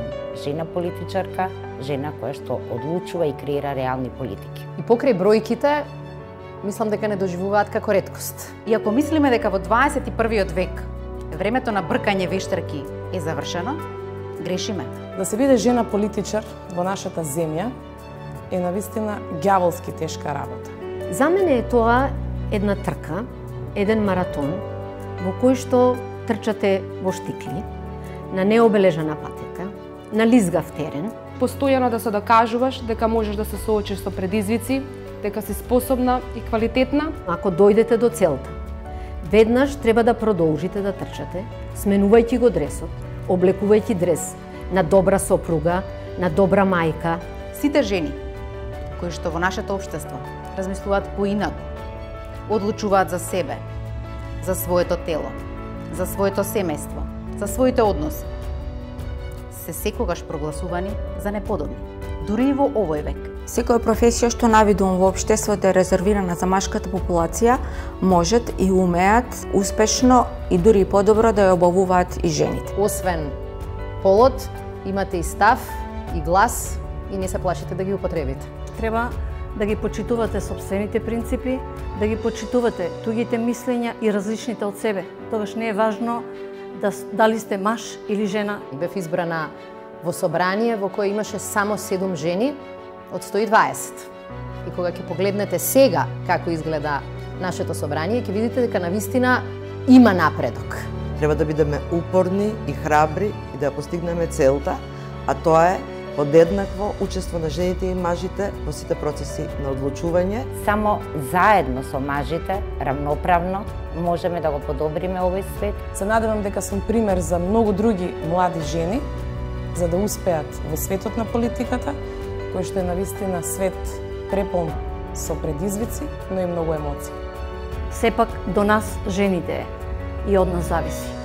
сум жена политичарка, жена која што одлучува и креира реални политики. И покрај бројките, мислам дека не доживуваат како реткост. И ако мислиме дека во 21. век времето на бркање вештарки е завршено, грешиме. Да се биде жена политичар во нашата земја е навистина ѓаволски тешка работа. За мене е тоа една трка, еден маратон во кој што трчате во штикли, на необележана патека, на лизгав терен. Постојано да се докажуваш дека можеш да се соочиш со предизвици, дека си способна и квалитетна. Ако дојдете до целта, веднаш треба да продолжите да трчате, сменувајќи го дресот, облекувајќи дрес на добра сопруга, на добра мајка. Сите жени кои што во нашето општество размислуваат поинаку, одлучуваат за себе, за своето тело, за своето семејство, за своите односи, се секогаш прогласувани за неподобни, дури и во овој век. Секоја професија што навидувам во општеството е резервирана за машката популација, можат и умеат успешно и дури и подобро да ја обавуваат и жените. Освен полот, имате и став, и глас, и не се плашите да ги употребите. Треба да ги почитувате собствените принципи, да ги почитувате тугите мислења и различните од себе. Тогаш не е важно дали сте маж или жена. Бев избрана во собрание во кое имаше само 7 жени од 120. И кога ќе погледнете сега како изгледа нашето собрание, ќе видите дека навистина има напредок. Треба да бидеме упорни и храбри и да постигнеме целта, а тоа е подеднакво учество на жените и мажите во сите процеси на одлучување. Само заедно со мажите, равноправно, можеме да го подобриме овој свет. Се надевам дека сум пример за многу други млади жени за да успеат во светот на политиката, кој што е навистина свет преполн со предизвици, но и многу емоции. Сепак до нас жените е и од нас зависи.